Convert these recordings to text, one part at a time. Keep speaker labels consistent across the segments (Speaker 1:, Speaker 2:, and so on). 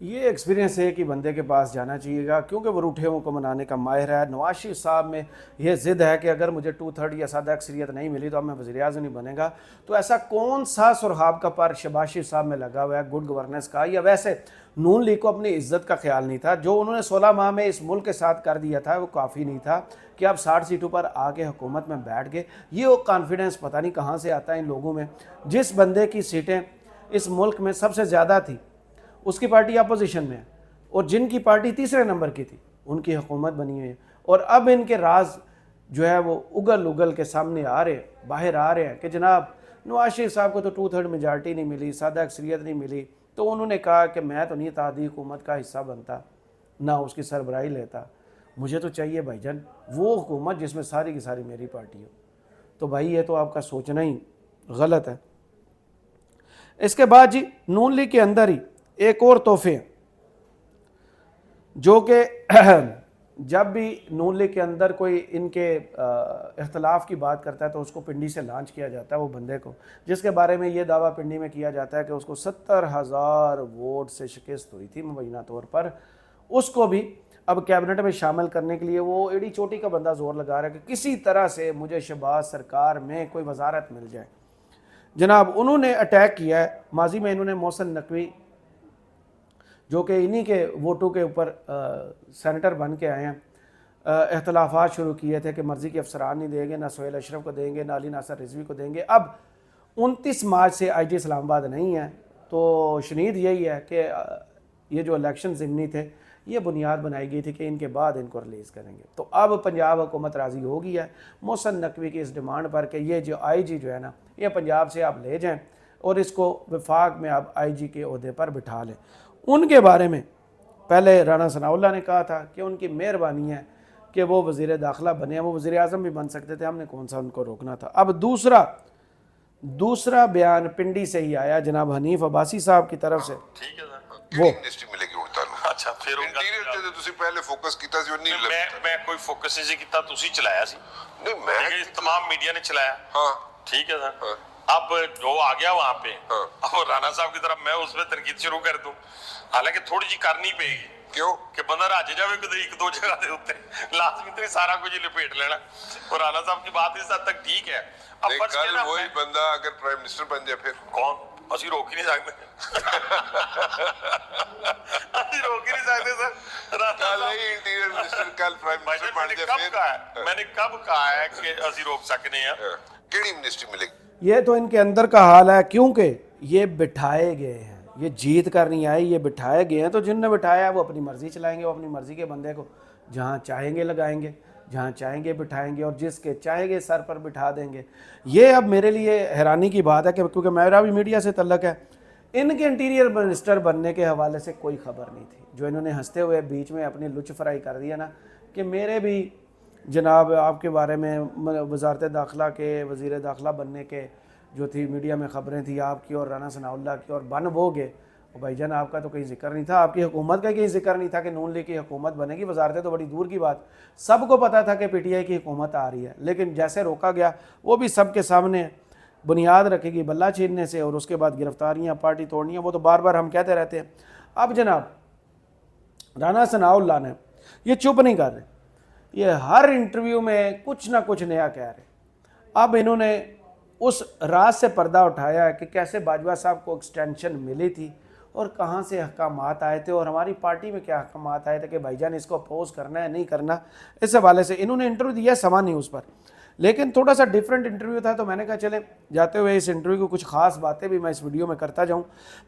Speaker 1: یہ ایکسپیرینس ہے کہ بندے کے پاس جانا چاہیے گا کیونکہ وہ روٹھیوں کو منانے کا ماہر ہے. نواز شریف صاحب میں یہ ضد ہے کہ اگر مجھے 2/3 یا سادہ اکثریت نہیں ملی تو اب میں وزیر اعظم نہیں بنے گا. تو ایسا کون سا سرخاب کا پر شہباز شریف صاحب میں لگا ہوا ہے گڈ گورننس کا؟ یا ویسے نون لیگ کو اپنی عزت کا خیال نہیں تھا؟ جو انہوں نے 16 ماہ میں اس ملک کے ساتھ کر دیا تھا وہ کافی نہیں تھا کہ اب 60 سیٹوں پر آ کے حکومت میں بیٹھ گئے. یہ وہ کانفیڈنس پتہ نہیں کہاں سے آتا ہے ان لوگوں میں. جس بندے کی سیٹیں اس ملک میں سب سے زیادہ تھی اس کی پارٹی اپوزیشن میں ہے اور جن کی پارٹی تیسرے نمبر کی تھی ان کی حکومت بنی ہوئی ہے. اور اب ان کے راز جو ہے وہ اگل کے سامنے آ رہے ہیں, باہر آ رہے ہیں کہ جناب نواز شریف صاحب کو تو 2/3 میجارٹی نہیں ملی, سادہ اکثریت نہیں ملی, تو انہوں نے کہا کہ میں تو نہیں اتحادی حکومت کا حصہ بنتا, نہ اس کی سربراہی لیتا, مجھے تو چاہیے بھائی جان وہ حکومت جس میں ساری کی ساری میری پارٹی ہو. تو بھائی یہ تو آپ کا سوچنا ہی غلط ہے. اس کے بعد جی نون لیگ کے اندر ہی ایک اور تحفے ہیں جو کہ جب بھی نون لیگ کے اندر کوئی ان کے اختلاف کی بات کرتا ہے تو اس کو پنڈی سے لانچ کیا جاتا ہے وہ بندے کو, جس کے بارے میں یہ دعویٰ پنڈی میں کیا جاتا ہے کہ اس کو 70,000 ووٹ سے شکست ہوئی تھی مبینہ طور پر. اس کو بھی اب کیبنٹ میں شامل کرنے کے لیے وہ ایڑی چوٹی کا بندہ زور لگا رہا ہے کہ کسی طرح سے مجھے شہباز سرکار میں کوئی وزارت مل جائے. جناب انہوں نے اٹیک کیا ہے ماضی میں, انہوں نے محسن نقوی جو کہ انہی کے ووٹوں کے اوپر سینیٹر بن کے آئے ہیں, اختلافات شروع کیے تھے کہ مرضی کے افسران نہیں دیں گے, نہ سہیل اشرف کو دیں گے, نہ علی ناصر رضوی کو دیں گے. اب 29 مارچ سے آئی جی اسلام آباد نہیں ہے تو شنید یہی ہے کہ یہ جو الیکشن ضمنی تھے یہ بنیاد بنائی گئی تھی کہ ان کے بعد ان کو ریلیز کریں گے. تو اب پنجاب حکومت راضی ہو گئی ہے محسن نقوی کی اس ڈیمانڈ پر کہ یہ جو آئی جی جو ہے نا یہ پنجاب سے آپ لے جائیں اور اس کو وفاق میں آپ آئی جی کے عہدے پر بٹھا لیں. ان کے بارے میں پہلے رانا ثناء اللہ نے کہا تھا کہ ان کی مہربانی ہے کہ وہ وزیر داخلہ بنے, وہ وزیر اعظم بھی بن سکتے تھے, ہم نے کون سا ان کو روکنا تھا. اب دوسرا بیان پنڈی سے ہی آیا جناب حنیف عباسی صاحب کی طرف سے.
Speaker 2: ٹھیک ہے سر,
Speaker 1: وہ
Speaker 3: منسٹری ملے گی اڑتال.
Speaker 2: اچھا پھر
Speaker 3: انٹیریئر تے تسی پہلے فوکس کیتا سی اور نہیں لگتا.
Speaker 2: میں کوئی فوکس نہیں کیتا, تسی چلایا سی,
Speaker 3: نہیں میں
Speaker 2: تمام میڈیا نے چلایا.
Speaker 3: ہاں
Speaker 2: ٹھیک ہے سر. اب جو آ گیا وہاں پہ اب رانا صاحب کی طرف میں اس پہ تنقید شروع کر دوں, حالانکہ تھوڑی جی کرنی پے گی.
Speaker 3: کیوں
Speaker 2: کہ بندہ راج جاوے کدھر ایک دو جگہ دے ہوتے لازمی تو سارا کچھ لپیٹ لینا. اور رانا صاحب کی بات اس حد تک ٹھیک ہے. اب
Speaker 3: کل وہی بندہ اگر پرائم منسٹر بن جائے پھر
Speaker 2: کون, اسی روک ہی نہیں سکتے, اسی روک ہی نہیں سکتے سر.
Speaker 3: کل ہی انٹیریئر منسٹر کل پرائم منسٹر بن جائے پھر.
Speaker 2: میں نے کب کہا ہے کہ اسی روک سکتے ہیں.
Speaker 3: کیڑی منسٹری ملے گی؟
Speaker 1: یہ تو ان کے اندر کا حال ہے کیونکہ یہ بٹھائے گئے ہیں, یہ جیت کر نہیں آئے, یہ بٹھائے گئے ہیں. تو جن نے بٹھایا ہے وہ اپنی مرضی چلائیں گے, وہ اپنی مرضی کے بندے کو جہاں چاہیں گے لگائیں گے, جہاں چاہیں گے بٹھائیں گے اور جس کے چاہیں گے سر پر بٹھا دیں گے. یہ اب میرے لیے حیرانی کی بات ہے کہ کیونکہ میرا بھی میڈیا سے تعلق ہے, ان کے انٹیریئر منسٹر بننے کے حوالے سے کوئی خبر نہیں تھی. جو انہوں نے ہنستے ہوئے بیچ میں اپنی لچ فرائی کر دیا نا کہ میرے بھی جناب آپ کے بارے میں وزارت داخلہ کے وزیر داخلہ بننے کے جو تھی میڈیا میں خبریں تھیں آپ کی اور رانا ثناء اللہ کی, اور بن وہ گئے. بھائی جان آپ کا تو کہیں ذکر نہیں تھا, آپ کی حکومت کا کہیں ذکر نہیں تھا کہ نون لیگ کی حکومت بنے گی. وزارتیں تو بڑی دور کی بات, سب کو پتا تھا کہ پی ٹی آئی کی حکومت آ رہی ہے, لیکن جیسے روکا گیا وہ بھی سب کے سامنے بنیاد رکھے گی بلہ چھیننے سے, اور اس کے بعد گرفتاریاں, پارٹی توڑنیاں, وہ تو بار بار ہم کہتے رہتے ہیں. اب جناب رانا ثناء اللہ نے یہ چپ نہیں کر رہے, یہ ہر انٹرویو میں کچھ نہ کچھ نیا کہہ رہے. اب انہوں نے اس راز سے پردہ اٹھایا ہے کہ کیسے باجوہ صاحب کو ایکسٹینشن ملی تھی اور کہاں سے احکامات آئے تھے اور ہماری پارٹی میں کیا احکامات آئے تھے کہ بھائی جان اس کو اپوز کرنا ہے نہیں کرنا. اس حوالے سے انہوں نے انٹرویو دیا, سما نہیں اس پر, لیکن تھوڑا سا ڈیفرنٹ انٹرویو تھا. تو میں نے کہا چلیں جاتے ہوئے اس انٹرویو کو کچھ خاص باتیں بھی میں اس ویڈیو میں کرتا جاؤں.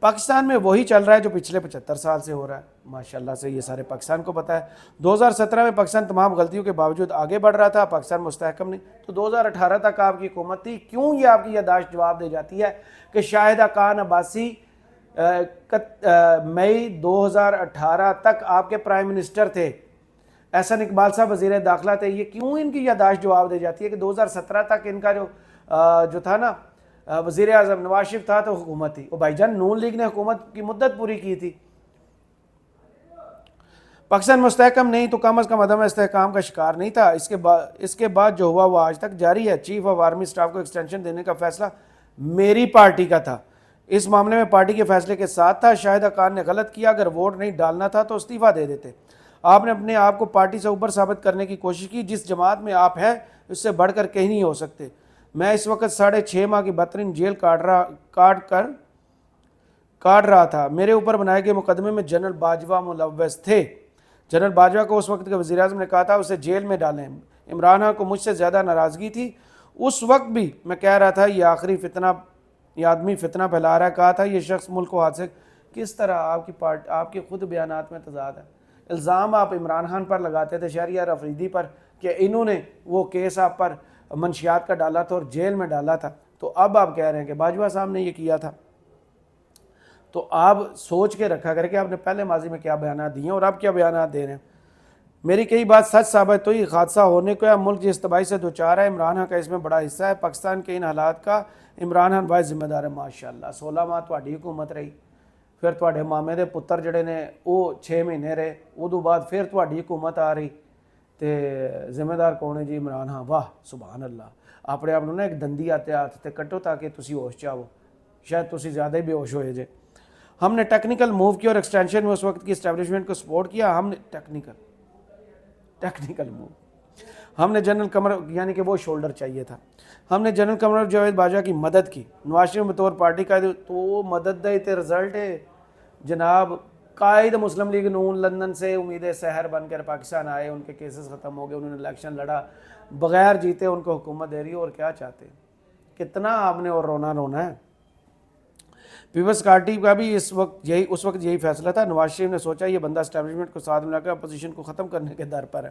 Speaker 1: پاکستان میں وہی چل رہا ہے جو پچھلے 75 سال سے ہو رہا ہے, ماشاءاللہ سے یہ سارے پاکستان کو پتہ ہے. 2017 میں پاکستان تمام غلطیوں کے باوجود آگے بڑھ رہا تھا, پاکستان مستحکم نہیں. تو 2018 تک آپ کی حکومت تھی. کیوں یہ آپ کی یادداشت جواب دے جاتی ہے کہ شاہدہ خان عباسی مئی 2018 تک آپ کے پرائم منسٹر تھے, احسن اقبال صاحب وزیر داخلہ تھے. یہ کیوں ان کی یادداشت جواب دے جاتی ہے کہ 2017 تک ان کا جو تھا نا وزیر اعظم نواز شریف تھا تو حکومت تھی. اور بھائی جان نون لیگ نے حکومت کی مدت پوری کی تھی. پاکستان مستحکم نہیں تو کم از کم عدم استحکام کا شکار نہیں تھا. اس کے بعد جو ہوا وہ آج تک جاری ہے. چیف آف آرمی سٹاف کو ایکسٹینشن دینے کا فیصلہ میری پارٹی کا تھا. اس معاملے میں پارٹی کے فیصلے کے ساتھ تھا. شاہدہ خان نے غلط کیا. اگر ووٹ نہیں ڈالنا تھا تو استعفیٰ دے دیتے. آپ نے اپنے آپ کو پارٹی سے اوپر ثابت کرنے کی کوشش کی. جس جماعت میں آپ ہیں اس سے بڑھ کر کہیں نہیں ہو سکتے. میں اس وقت 6.5 ماہ کی بدترین جیل کاٹ رہا تھا. میرے اوپر بنائے گئے مقدمے میں جنرل باجوہ ملوث تھے. جنرل باجوہ کو اس وقت کے وزیر اعظم نے کہا تھا اسے جیل میں ڈالیں. عمران خان کو مجھ سے زیادہ ناراضگی تھی. اس وقت بھی میں کہہ رہا تھا یہ آدمی فتنہ پھیلا رہا ہے. کہا تھا یہ شخص ملک کو ہاتھ سے. کس طرح آپ کے خود بیانات میں تضاد ہے. الزام آپ عمران خان پر لگاتے تھے, شہریار افریدی پر, کہ انہوں نے وہ کیس آپ پر منشیات کا ڈالا تھا اور جیل میں ڈالا تھا. تو اب آپ کہہ رہے ہیں کہ باجوہ صاحب نے یہ کیا تھا. تو آپ سوچ کے رکھا کریں کہ آپ نے پہلے ماضی میں کیا بیانات دیے ہیں اور اب کیا بیانات دے رہے ہیں. میری کئی بات سچ ثابت ہوئی. حادثہ ہونے کو یا ملک جس تباہی سے دوچار ہے, عمران خان کا اس میں بڑا حصہ ہے. پاکستان کے ان حالات کا عمران خان واحد ذمہ دار ہے. ماشاءاللہ 16 ماہ تہاڈی حکومت رہی, پھر تہاڈے مامے دے پتر جڑے نے وہ 6 مہینے رہے, ادو بعد پھر تہاڈی حکومت آ رہی. تے ذمہ دار کون ہے جی؟ عمران خان. واہ سبحان اللہ. اپنے آپ نا ایک دندی آتے ہاتھ تے کٹو تاکہ تسی ہوش چاہو, شاید تسی زیادہ ہی بے ہوش ہوئے جے. ہم نے ٹیکنیکل موو کیا اور ایکسٹینشن میں اس وقت کی اسٹیبلشمنٹ کو سپورٹ کیا. ہم نے ٹیکنیکل موو ہم نے جنرل قمر یعنی کہ وہ شولڈر چاہیے تھا. ہم نے جنرل قمر جاوید باجوہ کی مدد کی. نواز شریف بطور پارٹی قائد تو مدد دے تے رزلٹ ہے جناب. قائد مسلم لیگ نون لندن سے امید سحر بن کر پاکستان آئے, ان کے کیسز ختم ہو گئے, انہوں نے الیکشن لڑا, بغیر جیتے ان کو حکومت دے رہی ہے. اور کیا چاہتے ہیں؟ کتنا آپ نے اور رونا ہے. پیپلز پارٹی کا بھی اس وقت یہی فیصلہ تھا. نواز شریف نے سوچا یہ بندہ اسٹیبلشمنٹ کو ساتھ ملا کر اپوزیشن کو ختم کرنے کے در پر ہے,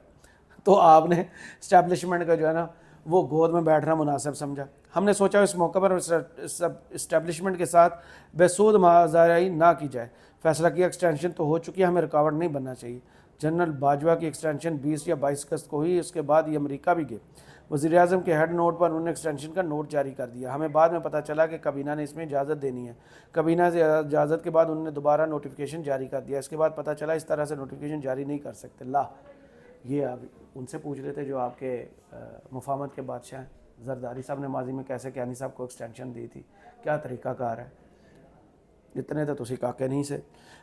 Speaker 1: تو آپ نے اسٹیبلشمنٹ کا جو ہے نا وہ گود میں بیٹھنا مناسب سمجھا. ہم نے سوچا اس موقع پر اسٹیبلشمنٹ کے ساتھ بے سود مہاجرائی نہ کی جائے. فیصلہ کیا ایکسٹینشن تو ہو چکی ہے, ہمیں رکاوٹ نہیں بننا چاہیے. جنرل باجوہ کی ایکسٹینشن 20 یا 22 اگست کو ہوئی. اس کے بعد یہ امریکہ بھی گئے. وزیر اعظم کے ہیڈ نوٹ پر انہوں نے ایکسٹینشن کا نوٹ جاری کر دیا. ہمیں بعد میں پتہ چلا کہ کابینہ نے اس میں اجازت دینی ہے. کابینہ سے اجازت کے بعد انہوں نے دوبارہ نوٹیفیکیشن جاری کر دیا. اس کے بعد پتہ چلا اس طرح سے نوٹیفیکیشن جاری نہیں کر سکتے. یہ آپ ان سے پوچھ رہے تھے جو آپ کے مفاہمت کے بادشاہ ہیں. زرداری صاحب نے ماضی میں کیسے کیانی صاحب کو ایکسٹینشن دی تھی, کیا طریقہ کار ہے. اتنے تو تسی کاکے نہیں سے.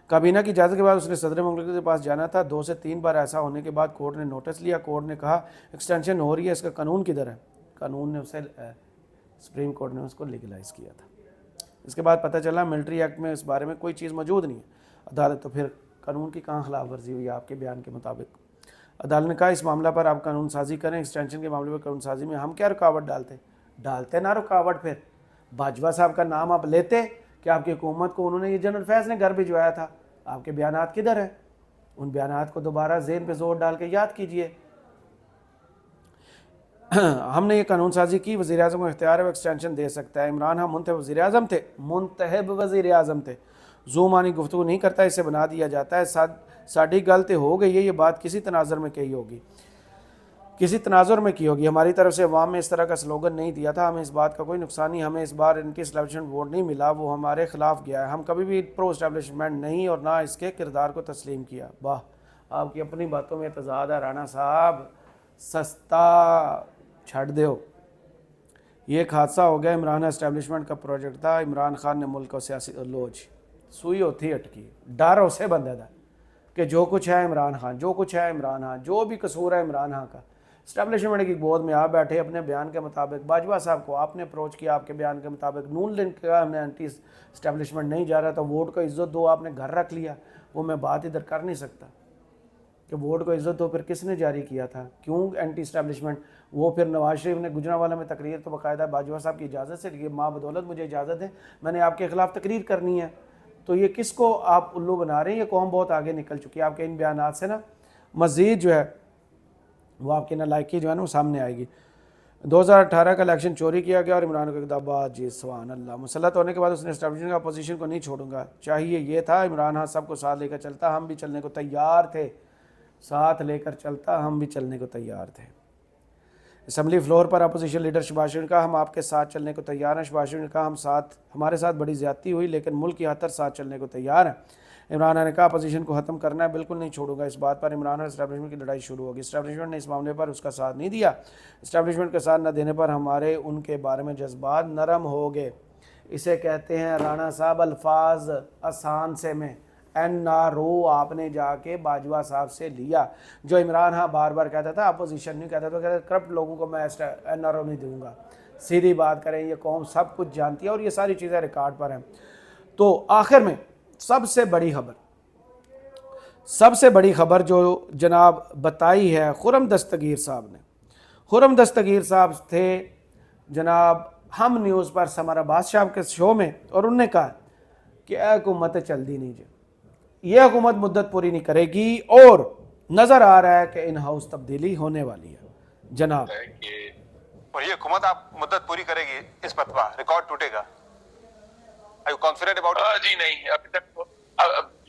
Speaker 1: کابینہ کی اجازت کے بعد اس نے صدر مملکت کے پاس جانا تھا. 2 سے 3 بار ایسا ہونے کے بعد کورٹ نے نوٹس لیا. کورٹ نے کہا ایکسٹینشن ہو رہی ہے, اس کا قانون کدھر ہے. قانون نے اسے سپریم کورٹ نے اس کو لیگلائز کیا تھا. اس کے بعد پتہ چلا ملٹری ایکٹ میں اس بارے میں کوئی چیز موجود نہیں ہے. عدالت تو پھر قانون کی کہاں خلاف ورزی ہوئی آپ کے بیان کے مطابق. عدالت نے کہا اس معاملہ پر آپ قانون سازی کریں. ایکسٹینشن کے معاملے پر قانون سازی میں ہم کیا رکاوٹ ڈالتے نہ رکاوٹ. پھر باجوہ صاحب کا نام آپ لیتے کہ آپ کی حکومت کو انہوں نے یہ جنرل فیض نے گھر بھجوایا تھا. آپ کے بیانات کدھر ہیں؟ ان بیانات کو دوبارہ ذہن پہ زور ڈال کے یاد کیجئے. ہم نے یہ قانون سازی کی. وزیر اعظم کو اختیار ہے, وہ ایکسٹینشن دے سکتا ہے. عمران خان منتخب وزیر اعظم تھے. زومانی گفتگو نہیں کرتا, اسے بنا دیا جاتا ہے. ساڑھی غلطی ہو گئی ہے. یہ بات کسی تناظر میں کی ہوگی. ہماری طرف سے عوام میں اس طرح کا سلوگن نہیں دیا تھا. ہمیں اس بات کا کوئی نقصان نہیں. ہمیں اس بار ان کی اسٹیبلشمنٹ ووٹ نہیں ملا, وہ ہمارے خلاف گیا ہے. ہم کبھی بھی پرو اسٹیبلشمنٹ نہیں اور نہ اس کے کردار کو تسلیم کیا. واہ, آپ کی اپنی باتوں میں تضاد ہے رانا صاحب. سستا چھڑ دیو. یہ ایک حادثہ ہو گیا. عمران اسٹیبلشمنٹ کا پروجیکٹ تھا. عمران خان نے ملک کو سیاسی لوچ سوئی ہوتی اٹکی. ڈر اسے بندہ تھا کہ جو کچھ ہے عمران خان, جو بھی قصور ہے عمران خان کا. اسٹیبلشمنٹ کی گود میں آپ بیٹھے اپنے بیان کے مطابق. باجوہ صاحب کو آپ نے اپروچ کیا آپ کے بیان کے مطابق. نون لنک کا ہم نے اینٹی اسٹیبلشمنٹ نہیں جا رہا تھا. ووٹ کو عزت دو, آپ نے گھر رکھ لیا. وہ میں بات ادھر کر نہیں سکتا کہ ووٹ کو عزت دو. پھر کس نے جاری کیا تھا, کیوں اینٹی اسٹیبلشمنٹ. وہ پھر نواز شریف نے گجرانوالہ میں تقریر تو باقاعدہ باجوہ صاحب کی اجازت سے, یہ ماں بدولت مجھے اجازت ہے, میں نے آپ کے خلاف تقریر کرنی ہے. تو یہ کس کو آپ الو بنا رہے ہیں. یہ قوم بہت آگے نکل چکی ہے. آپ کے ان بیانات سے نا مزید جو ہے وہ آپ کی نالائکی جو ہے نا وہ سامنے آئے گی. 2018 کا الیکشن چوری کیا گیا اور عمران کو اقتدار. جی سبحان اللہ. مسلط ہونے کے بعد اس نے اسٹیبلشمنٹ کا اپوزیشن کو نہیں چھوڑوں گا. چاہیے یہ تھا عمران خان سب کو ساتھ لے کر چلتا, ہم بھی چلنے کو تیار تھے. ساتھ لے کر چلتا, ہم بھی چلنے کو تیار تھے. اسمبلی فلور پر اپوزیشن لیڈر شہباز شریف نے کہا ہم آپ کے ساتھ چلنے کو تیار ہیں. شہباز شریف نے کہا ہمارے ساتھ بڑی زیادتی ہوئی لیکن ملک کی خاطر ساتھ چلنے کو تیار ہیں. عمران خان نے کہا اپوزیشن کو ختم کرنا ہے, بالکل نہیں چھوڑوں گا. اس بات پر عمران خان اسٹیبلشمنٹ کی لڑائی شروع ہوگی. اسٹیبلشمنٹ نے اس معاملے پر اس کا ساتھ نہیں دیا. اسٹیبلشمنٹ کا ساتھ نہ دینے پر ہمارے ان کے بارے میں جذبات نرم ہو گئے. اسے کہتے ہیں رانا صاحب الفاظ آسان سے میں NRO آپ نے جا کے باجوہ صاحب سے لیا، جو عمران ہاں بار بار کہتا تھا اپوزیشن نہیں کہتا تھا، کہتا کرپٹ لوگوں کو میں NRO نہیں دوں گا. سیدھی بات کریں، یہ قوم سب کچھ جانتی ہے اور یہ ساری چیزیں ریکارڈ پر ہیں. تو آخر میں سب سے بڑی خبر جو جناب بتائی ہے خرم دستگیر صاحب نے. خرم دستگیر صاحب تھے جناب ہم نیوز پر سمر عباس صاحب کے شو میں، اور انہوں نے کہا کہ اے حکومت چل دی نہیں جائے، یہ حکومت مدت پوری نہیں کرے گی، اور نظر آ رہا ہے کہ ان ہاؤس تبدیلی ہونے والی ہے جناب.
Speaker 4: اور یہ حکومت آپ مدت پوری کرے گی، اس فتویٰ ریکارڈ ٹوٹے گا. Are you confident about it?
Speaker 5: جی نہیں، ابھی تک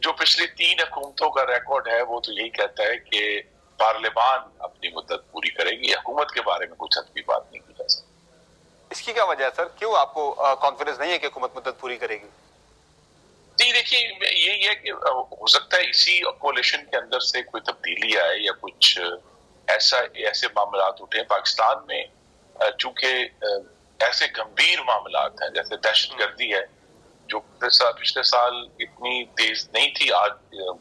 Speaker 5: جو پچھلی 3 حکومتوں کا ریکارڈ ہے وہ تو یہی کہتا ہے کہ پارلیمان اپنی مدت پوری کرے گی. حکومت کے بارے میں کچھ حتمی بات نہیں کی جا سکتی.
Speaker 4: اس کی کیا وجہ ہے سر؟ کیوں آپ کو کانفیڈنس نہیں ہے کہ حکومت مدت پوری کرے گی؟
Speaker 5: جی دیکھیے، یہی ہے کہ ہو سکتا ہے اسی کولیشن کے اندر سے کوئی تبدیلی آئے یا کچھ ایسے معاملات اٹھے پاکستان میں، چونکہ ایسے گمبھیر معاملات ہیں جیسے دہشت گردی ہے جو پچھلے سال اتنی تیز نہیں تھی، آج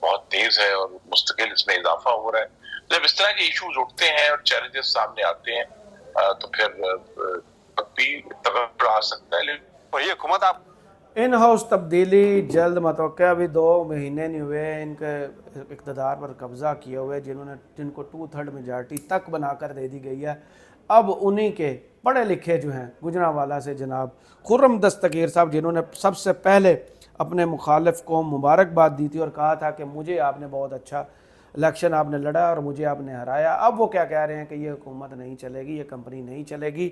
Speaker 5: بہت تیز ہے اور مستقل اس میں اضافہ ہو رہا ہے. جب اس طرح کے ایشوز اٹھتے ہیں اور چیلنجز سامنے آتے ہیں تو پھر بھی تغیر آ سکتا ہے.
Speaker 4: اور یہ حکومت آپ
Speaker 1: ان ہاؤس تبدیلی جلد متوقع، ابھی 2 مہینے نہیں ہوئے ان کے اقتدار پر قبضہ کیے ہوئے، جن کو 2/3 میجارٹی تک بنا کر دے دی گئی ہے. اب انہی کے پڑھے لکھے جو ہیں گجرانوالہ سے جناب خرم دستگیر صاحب، جنہوں نے سب سے پہلے اپنے مخالف کو مبارکباد دی تھی اور کہا تھا کہ مجھے آپ نے بہت اچھا الیکشن آپ نے لڑا اور مجھے آپ نے ہرایا، اب وہ کیا کہہ رہے ہیں کہ یہ حکومت نہیں چلے گی، یہ کمپنی نہیں چلے گی،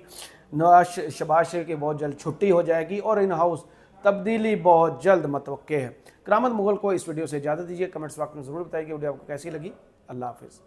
Speaker 1: شہباز شریف کی بہت جلد چھٹی ہو جائے گی اور ان ہاؤس تبدیلی بہت جلد متوقع ہے. کرامت مغل کو اس ویڈیو سے اجازت دیجیے. کمنٹس باکس میں ضرور بتائیے کہ ویڈیو آپ کو کیسی لگی. اللہ حافظ.